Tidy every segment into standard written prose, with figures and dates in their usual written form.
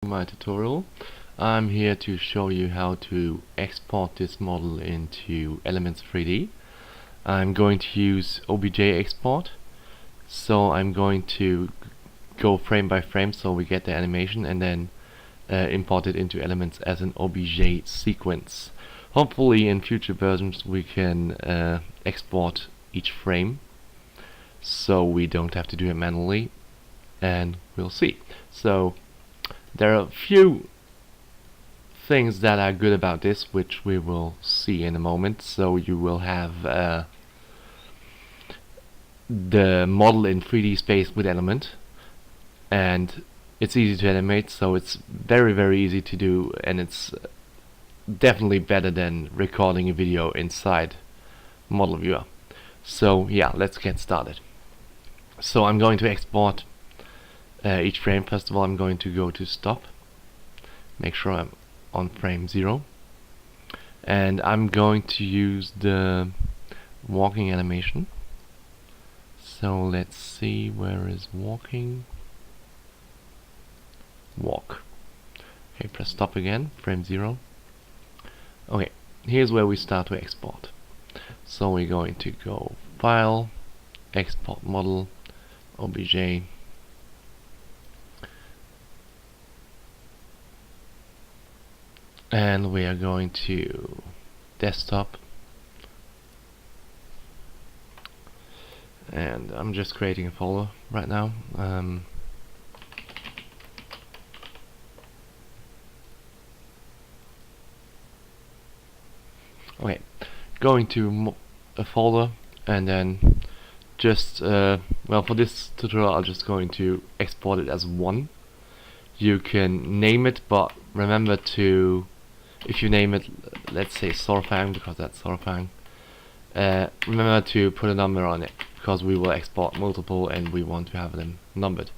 My tutorial. I'm here to show you how to export this model into Elements 3D. I'm going to use OBJ export, so I'm going to go frame by frame so we get the animation and then import it into Elements as an OBJ sequence. Hopefully in future versions we can export each frame so we don't have to do it manually, and we'll see. So there are a few things that are good about this, which we will see in a moment. So you will have the model in 3D space with element, and it's easy to animate, so it's very easy to do, and it's definitely better than recording a video inside Modelviewer. So yeah, let's get started. So I'm going to export each frame. First of all, I'm going to go to stop, make sure I'm on frame 0, and I'm going to use the walking animation. So let's see, where is walking? Walk. Okay, press stop again, frame 0. Okay, here's where we start to export. So we're going to go File, Export Model, OBJ, and we are going to desktop, and I'm just creating a folder right now. Okay, going to a folder, and then just well, for this tutorial I'm just going to export it as 1. You can name it, but remember to, if you name it, let's say Sorfang, because that's Sorfang, remember to put a number on it, because we will export multiple and we want to have them numbered.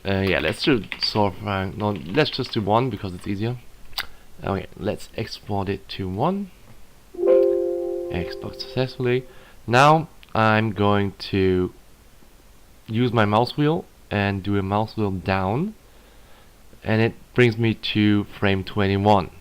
Yeah, let's do Sorfang. No, let's just do 1 because it's easier. Okay, let's export it to 1. Export successfully. Now I'm going to use my mouse wheel and do a mouse wheel down, and it brings me to frame 21.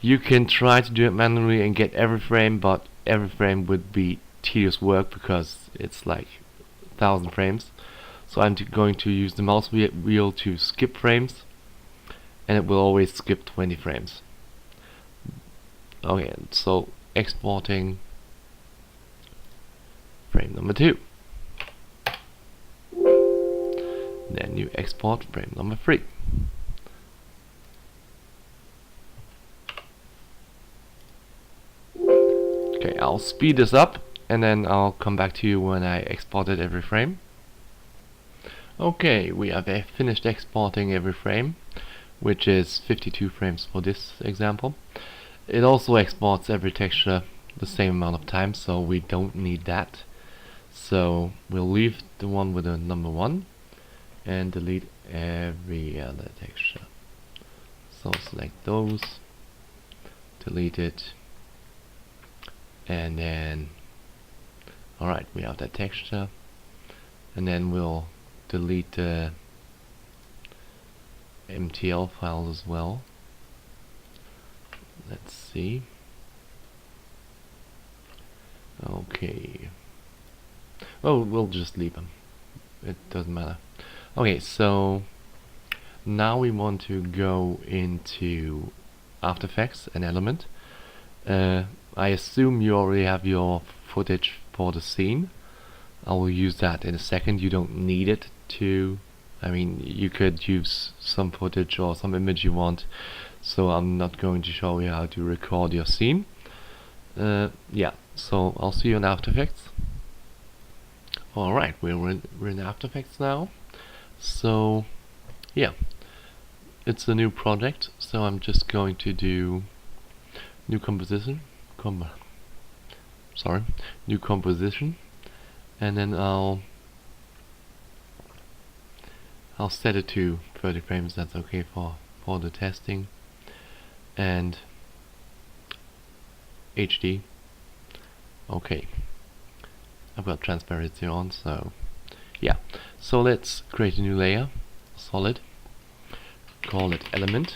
You can try to do it manually and get every frame, but every frame would be tedious work because it's like 1,000 frames. So I'm going to use the mouse wheel to skip frames, and it will always skip 20 frames. Okay, so exporting frame number 2. Then you export frame number 3. Okay, I'll speed this up and then I'll come back to you when I exported every frame. Okay, we have finished exporting every frame, which is 52 frames for this example. It also exports every texture the same amount of time, so we don't need that. So we'll leave the one with the number 1 and delete every other texture. So select those, delete it, and then alright, we have that texture, and then we'll delete the MTL files as well. Let's see. Okay. Oh, we'll just leave them. It doesn't matter. Okay, so now we want to go into After Effects and Element. I assume you already have your footage for the scene. I will use that in a second. You don't need it to, I mean, you could use some footage or some image you want, so I'm not going to show you how to record your scene. Yeah, so I'll see you in After Effects. Alright, we're in After Effects now. So yeah, it's a new project, so I'm just going to do new composition, new composition, and then I'll set it to 30 frames. That's okay for the testing, and HD. Okay, I've got transparency on, so yeah. So let's create a new layer, solid, call it element.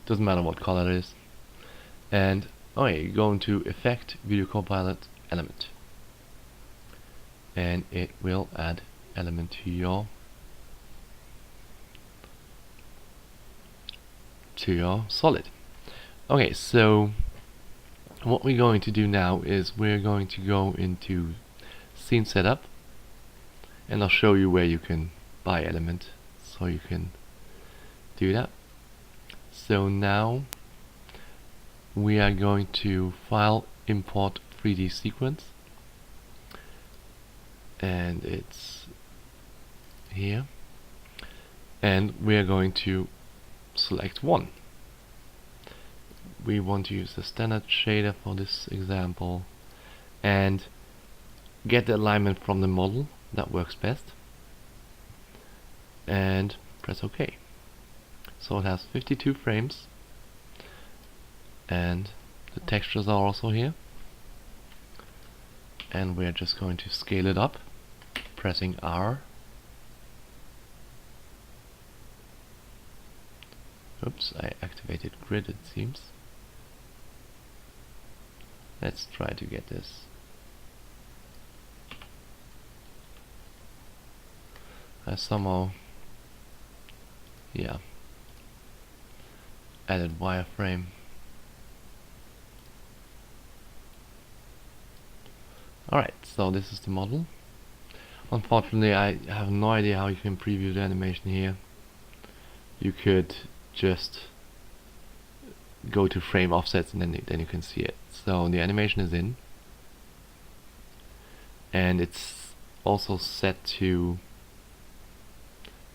Doesn't matter what color it is. And okay, you go into Effect, Video Copilot, Element, and it will add element to your solid. Okay, so what we're going to do now is we're going to go into Scene Setup, and I'll show you where you can buy element, so you can do that. So now we are going to File, Import 3D Sequence, and it's here, and we are going to select one. We want to use the standard shader for this example and get the alignment from the model. That works best, and press OK. So it has 52 frames, and the textures are also here, and we're just going to scale it up, pressing R. Oops, I activated grid, it seems. Let's try to get this. I somehow, yeah, added wireframe. Alright, so this is the model. Unfortunately, I have no idea how you can preview the animation here. You could just go to frame offsets and then you can see it. So the animation is in, and it's also set to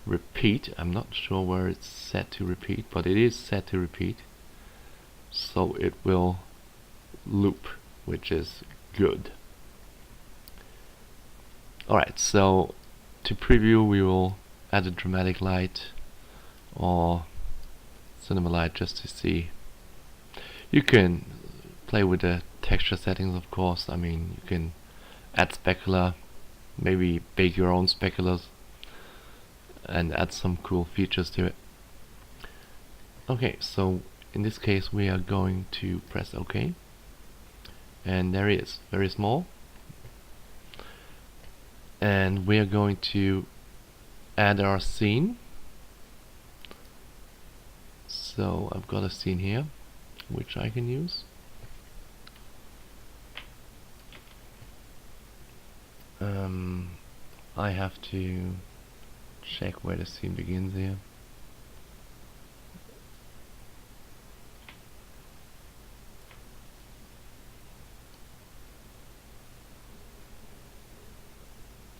repeat. I'm not sure where it's set to repeat, but it is set to repeat, so it will loop, which is good. Alright, so to preview we will add a dramatic light or cinema light just to see. You can play with the texture settings, of course. I mean, you can add specular, maybe bake your own speculars and add some cool features to it. Okay, so in this case we are going to press OK, and there he is, very small. And we are going to add our scene. So I've got a scene here which I can use. I have to check where the scene begins here.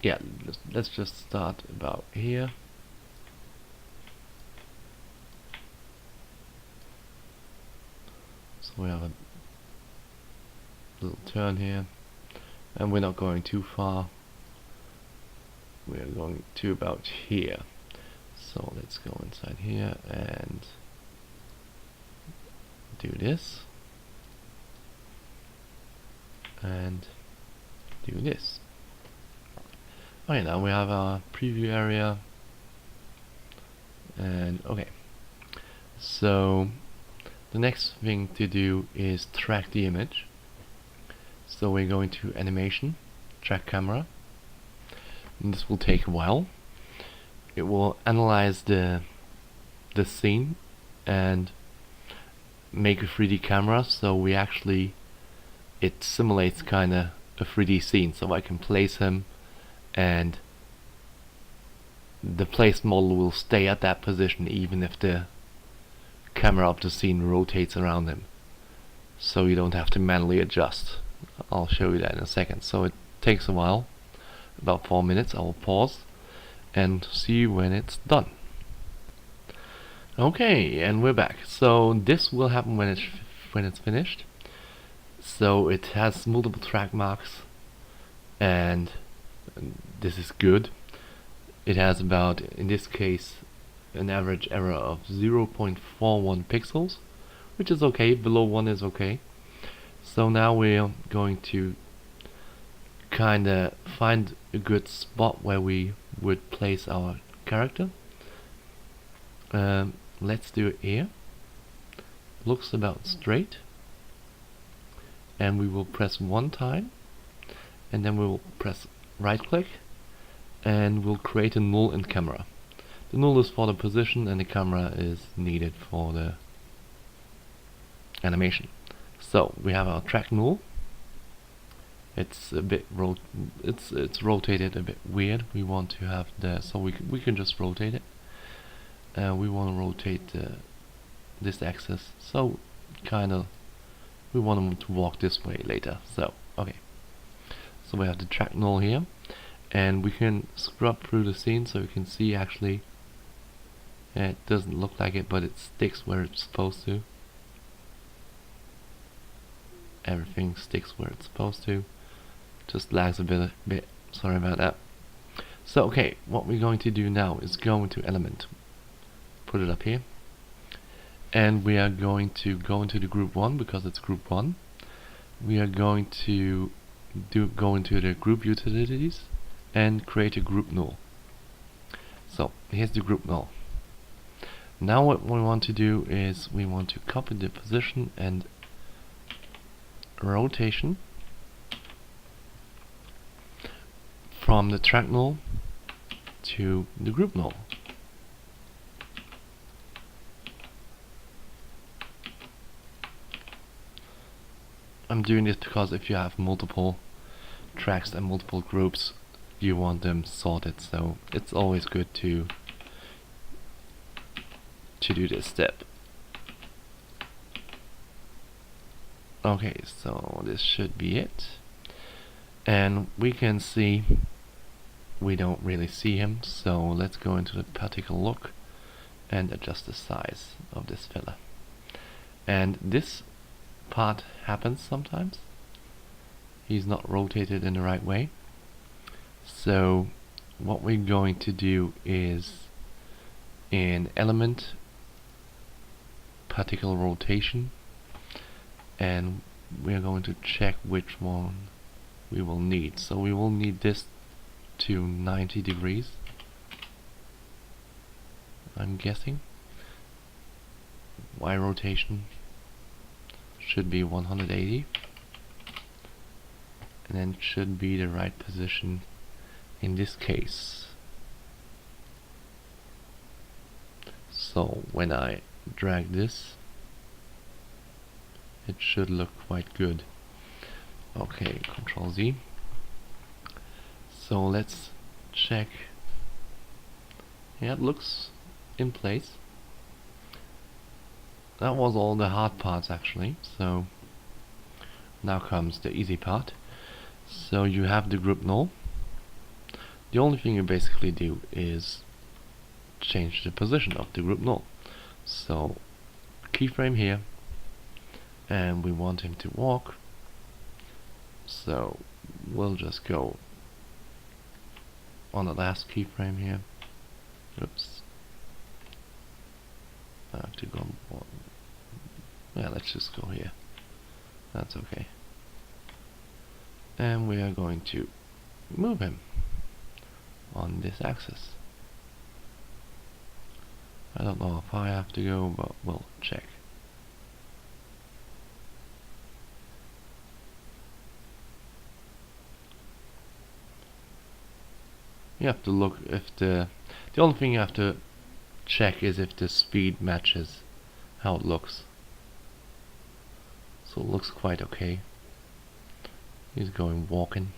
Yeah, let's just start about here. So we have a little turn here, and we're not going too far. We are going to about here. So let's go inside here and do this and do this. Okay, now we have our preview area, and okay, so the next thing to do is track the image. So we're going to Animation, Track Camera, and this will take a while. It will analyze the scene and make a 3D camera, so we actually, it simulates kinda a 3D scene, so I can place him and the placed model will stay at that position even if the camera of the scene rotates around him, so you don't have to manually adjust. I'll show you that in a second. So it takes a while, about 4 minutes. I will pause and see when it's done. Okay, and we're back. So this will happen when it's finished. So it has multiple track marks, and this is good. It has about, in this case, an average error of 0.41 pixels, which is okay. Below 1 is okay. So now we're going to kinda find a good spot where we would place our character. Let's do it here. Looks about straight, and we will press one time, and then we will press right click, and we'll create a null in camera. The null is for the position, and the camera is needed for the animation. So we have our track null. It's a bit it's rotated a bit weird. We want to have the we can just rotate it. We want to rotate this axis, so we want them to walk this way later. So okay, so we have the track null here, and we can scrub through the scene so you can see actually it doesn't look like it, but it sticks where it's supposed to. Everything sticks where it's supposed to. Just lags a bit. Sorry about that. So okay, what we're going to do now is go into element, put it up here, and we are going to go into the group 1 because it's group 1. We are going to go into the group utilities and create a group null. So here's the group null. Now what we want to do is we want to copy the position and rotation from the track null to the group null. I'm doing this because if you have multiple tracks and multiple groups, you want them sorted, so it's always good to do this step. Okay, so this should be it, and we can see we don't really see him, so let's go into the particle look and adjust the size of this fella. And this part happens sometimes. He's not rotated in the right way, so what we're going to do is in element particle rotation, and we're going to check which one we will need. So we will need this to 90 degrees, I'm guessing. Y rotation should be 180, and then should be the right position in this case. So when I drag this, it should look quite good. Okay, Control Z. So let's check. Yeah, it looks in place. That was all the hard parts actually, so now comes the easy part. So you have the group null. The only thing you basically do is change the position of the group null. So keyframe here, and we want him to walk, so we'll just go on the last keyframe here. Oops, I have to go on. Yeah, let's just go here. That's okay. And we are going to move him on this axis. I don't know if I have to go, but we'll check. You have to look if the only thing you have to check is if the speed matches how it looks. So it looks quite okay. He's going walking.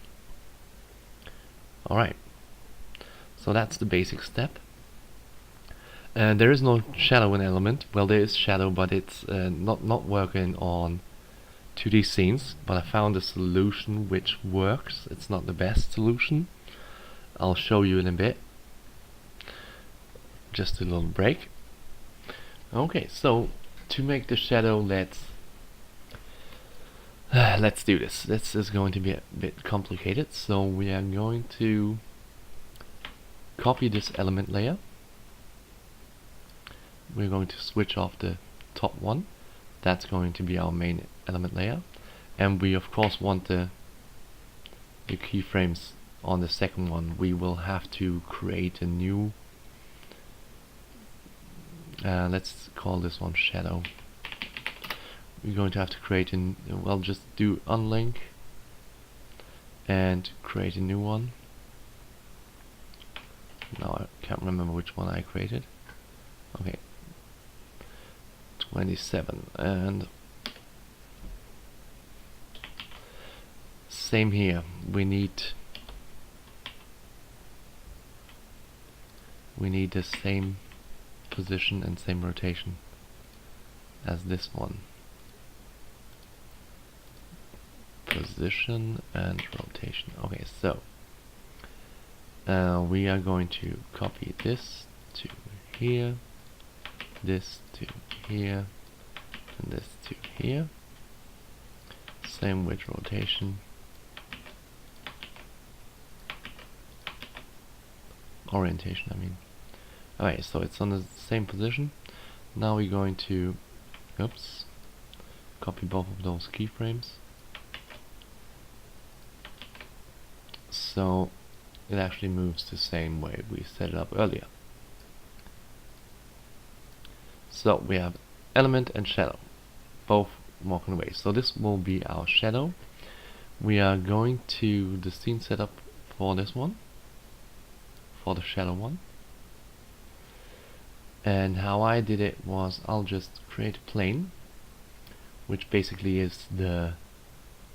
Alright. So that's the basic step. There is no shadow in element. Well, there is shadow, but it's not working on 2D scenes. But I found a solution which works. It's not the best solution. I'll show you in a bit. Just a little break. Okay, so to make the shadow, let's do this. This is going to be a bit complicated. So we are going to copy this element layer. We're going to switch off the top one. That's going to be our main element layer, and we of course want the keyframes on the second one. We will have to create a new Let's call this one shadow. We're going to have to create an, well, just do unlink and create a new one. Now I can't remember which one I created. Okay, 27, and same here. We need the same position and same rotation as this one. Position and rotation. Okay, so we are going to copy this to here, this to here, and this to here. Same with rotation. Orientation, I mean. Alright, so it's on the same position. Now we're going to, oops, copy both of those keyframes. So it actually moves the same way we set it up earlier. So we have element and shadow, both walking away. So this will be our shadow. We are going to the scene setup for this one, for the shadow one. And how I did it was, I'll just create a plane, which basically is the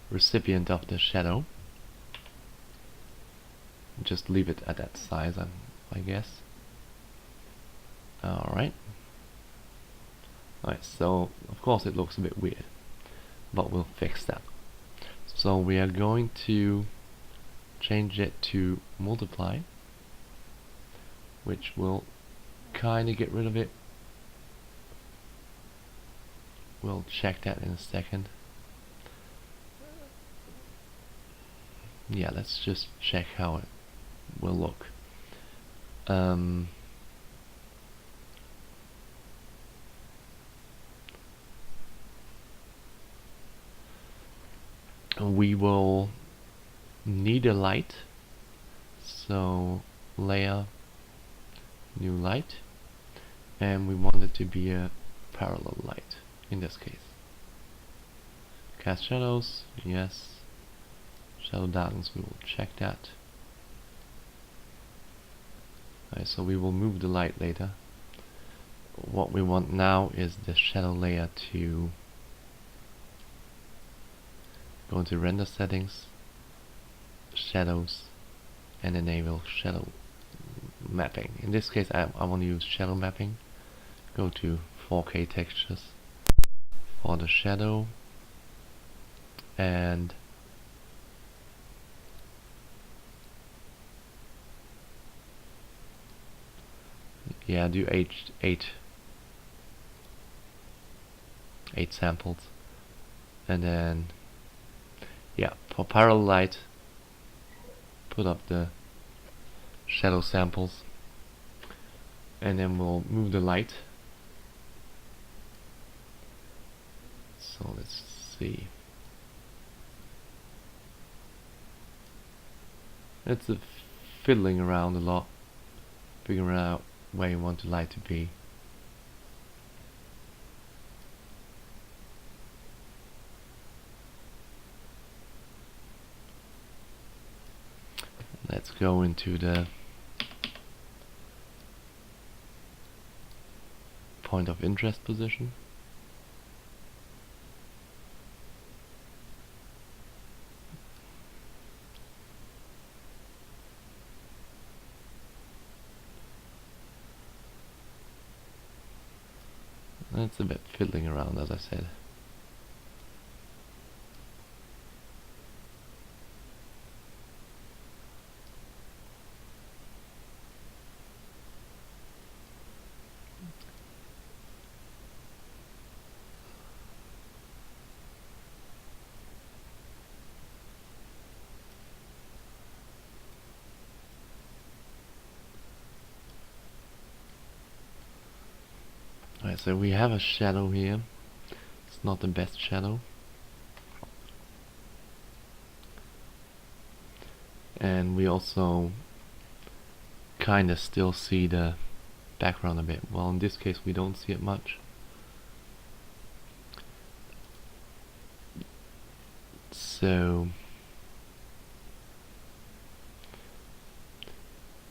recipient of the shadow. Just leave it at that size, I guess. Alright. Alright, so of course it looks a bit weird, but we'll fix that. So we are going to change it to multiply, which will kind of get rid of it. We'll check that in a second. Yeah, let's just check how it will look. We will need a light, so layer, new light, and we want it to be a parallel light in this case. Cast shadows, yes. Shadow darkness, we will check that. Alright, so we will move the light later. What we want now is the shadow layer to go into render settings, shadows, and enable shadow mapping. In this case I want to use shadow mapping. Go to 4K textures for the shadow, and yeah, do eight samples, and then yeah, for parallel light put up the shadow samples, and then we'll move the light. So let's see. It's fiddling around a lot, figuring out where you want the light to be. Let's go into the point of interest position. It's a bit fiddling around, as I said. Alright, so we have a shadow here. It's not the best shadow. And we also kinda still see the background a bit. Well, in this case we don't see it much. So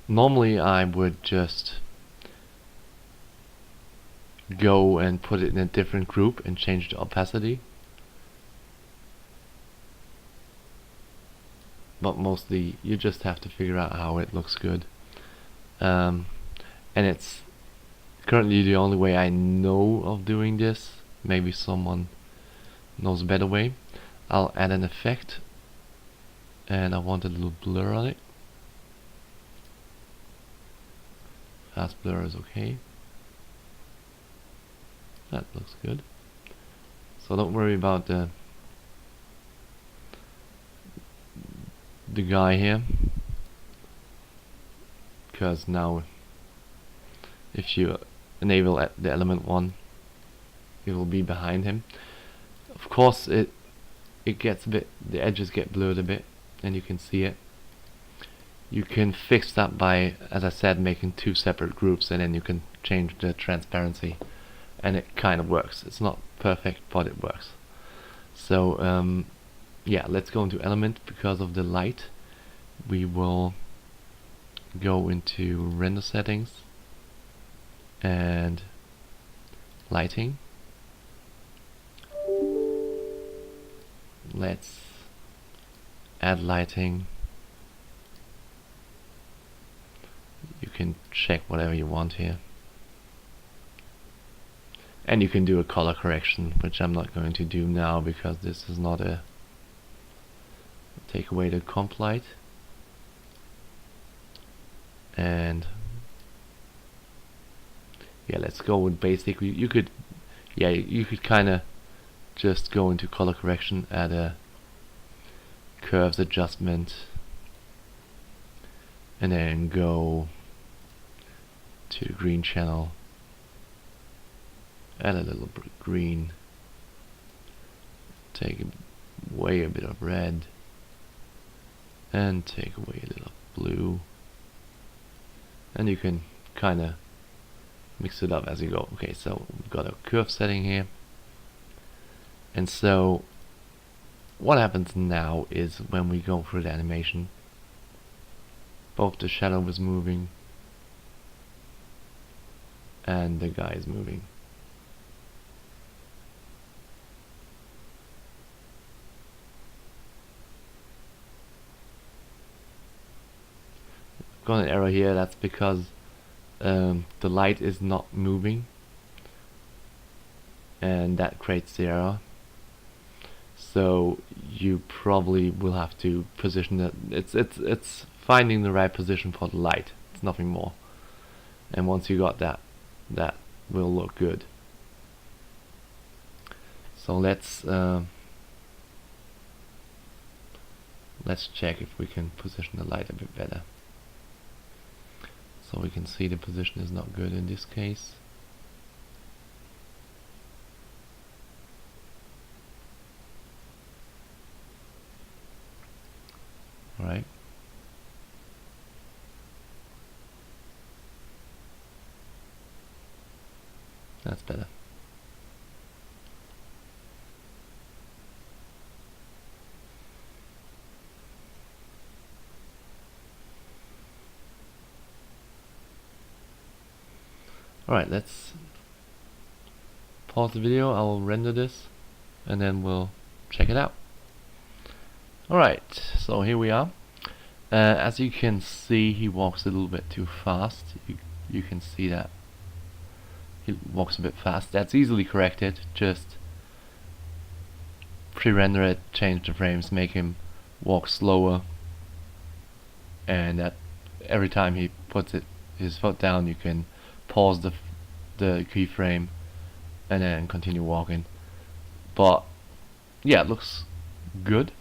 normally I would just go and put it in a different group and change the opacity, but mostly you just have to figure out how it looks good, and it's currently the only way I know of doing this. Maybe someone knows a better way. I'll add an effect, and I want a little blur on it. Fast blur is okay. That looks good. So don't worry about the guy here, because now if you enable the element 1, it will be behind him. Of course it gets a bit, the edges get blurred a bit, and you can see it. You can fix that by, as I said, making 2 separate groups, and then you can change the transparency, and it kind of works. It's not perfect, but it works. So yeah, let's go into element. Because of the light, we will go into render settings and lighting. Let's add lighting. You can check whatever you want here, and you can do a color correction, which I'm not going to do now because this is not a take away the comp light. And yeah, let's go with basic. You could kind of just go into color correction, add a curves adjustment, and then go to the green channel, add a little green, take away a bit of red, and take away a little blue, and you can kind of mix it up as you go. Okay, so we've got a curve setting here, and so what happens now is when we go through the animation, both the shadow is moving and the guy is moving. I've got an error here. That's because the light is not moving, and that creates the error. So you probably will have to position it. It's finding the right position for the light. It's nothing more. And once you got that, that will look good. So let's check if we can position the light a bit better. So we can see the position is not good in this case. Alright. That's better. Alright, let's pause the video. I will render this and then we'll check it out. Alright, so here we are. As you can see, he walks a little bit too fast. You can see that he walks a bit fast. That's easily corrected. Just pre-render it, change the frames, make him walk slower, and that every time he puts his foot down, you can pause the keyframe and then continue walking. But yeah, it looks good.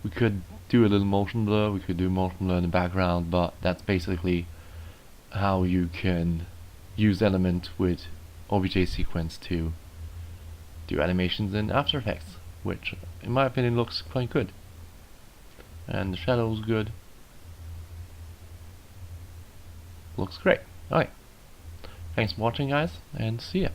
We could do a little motion blur, we could do motion blur in the background, but that's basically how you can use element with OBJ sequence to do animations in After Effects, which in my opinion looks quite good. And the shadow's good. Looks great. Alright. Thanks for watching, guys, and see ya.